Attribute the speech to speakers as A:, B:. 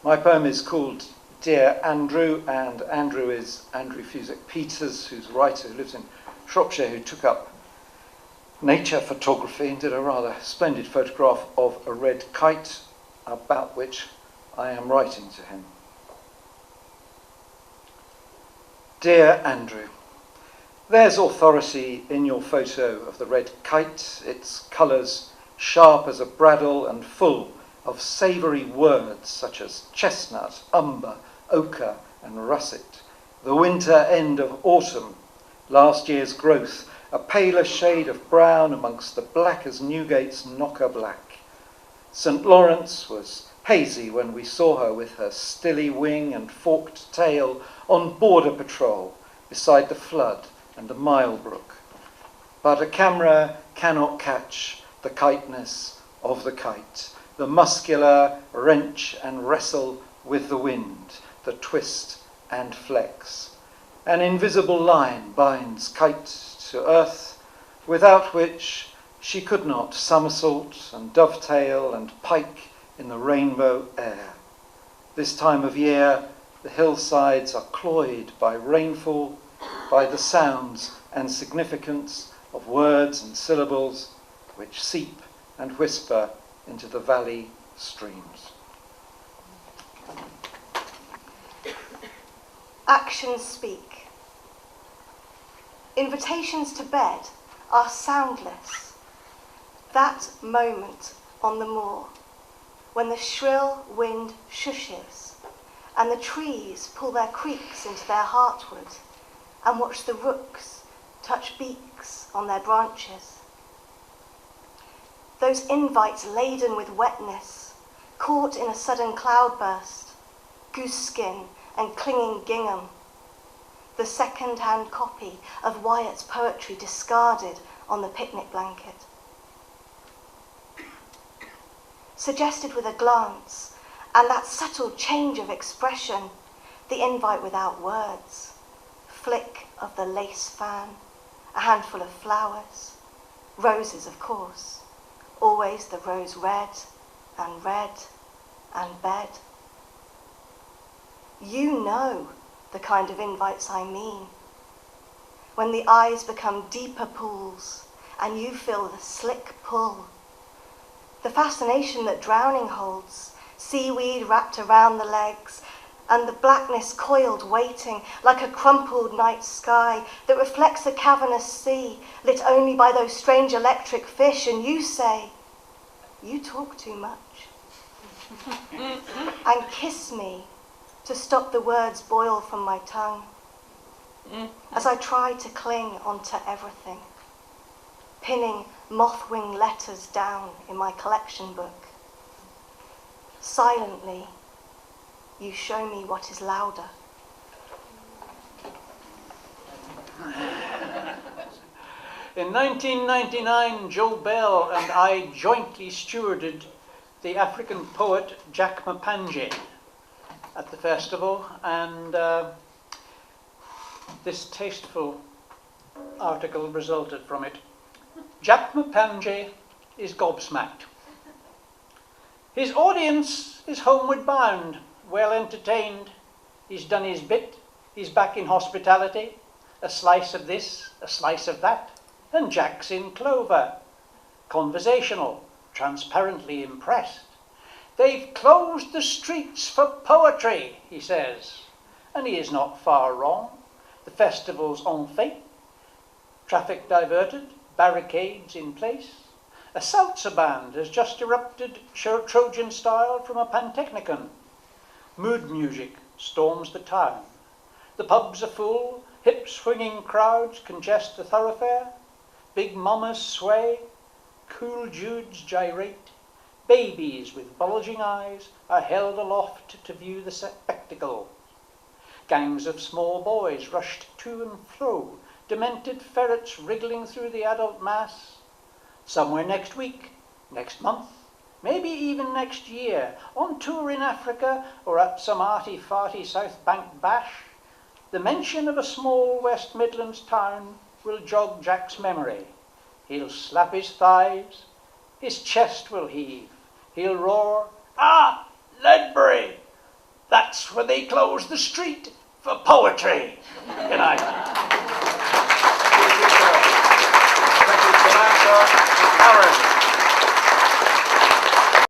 A: My poem is called Dear Andrew, and Andrew is Andrew Fusek Peters, who's a writer who lives in Shropshire, who took up nature photography and did a rather splendid photograph of a red kite, about which I am writing to him. Dear Andrew, there's authority in your photo of the red kite, its colours sharp as a bradawl and full of savoury words such as chestnut, umber, ochre and russet, the winter end of autumn, last year's growth, a paler shade of brown amongst the black as Newgate's knocker black. St. Lawrence was hazy when we saw her with her stilly wing and forked tail on border patrol beside the flood and the Mile Brook. But a camera cannot catch the kiteness of the kite, the muscular wrench and wrestle with the wind, the twist and flex. An invisible line binds kite to earth, without which she could not somersault and dovetail and pike in the rainbow air. This time of year, the hillsides are cloyed by rainfall, by the sounds and significance of words and syllables which seep and whisper into the valley streams.
B: Actions speak. Invitations to bed are soundless. That moment on the moor, when the shrill wind shushes and the trees pull their creaks into their heartwood and watch the rooks touch beaks on their branches. Those invites laden with wetness, caught in a sudden cloudburst, goose skin and clinging gingham, the second-hand copy of Hwaet's poetry discarded on the picnic blanket. Suggested with a glance, and that subtle change of expression, the invite without words, flick of the lace fan, a handful of flowers, roses of course, always the rose red and bed. You know the kind of invites I mean, when the eyes become deeper pools and you feel the slick pull, the fascination that drowning holds, seaweed wrapped around the legs, and the blackness coiled waiting like a crumpled night sky that reflects a cavernous sea lit only by those strange electric fish, and you say, you talk too much, and kiss me to stop the words boil from my tongue as I try to cling onto everything, pinning moth-wing letters down in my collection book. Silently, you show me what is louder.
C: In 1999, Joe Bell and I jointly stewarded the African poet Jack Mpanje at the festival, and this tasteful article resulted from it. Jack Mpanje is gobsmacked. His audience is homeward bound, well entertained. He's done his bit, he's back in hospitality, a slice of this, a slice of that, and Jack's in clover, conversational, transparently impressed. They've closed the streets for poetry, he says, and he is not far wrong. The festival's en fete, traffic diverted, barricades in place. A salsa band has just erupted Trojan style from a pantechnicon. Mood music storms the town. The pubs are full, hip-swinging crowds congest the thoroughfare. Big mamas sway, cool Judes gyrate. Babies with bulging eyes are held aloft to view the spectacle. Gangs of small boys rushed to and fro, demented ferrets wriggling through the adult mass. Somewhere next week, next month, maybe even next year, on tour in Africa or at some arty-farty South Bank bash, the mention of a small West Midlands town will jog Jack's memory. He'll slap his thighs, his chest will heave, he'll roar, "Ah, Ledbury!" that's where they close the street for poetry. Good night.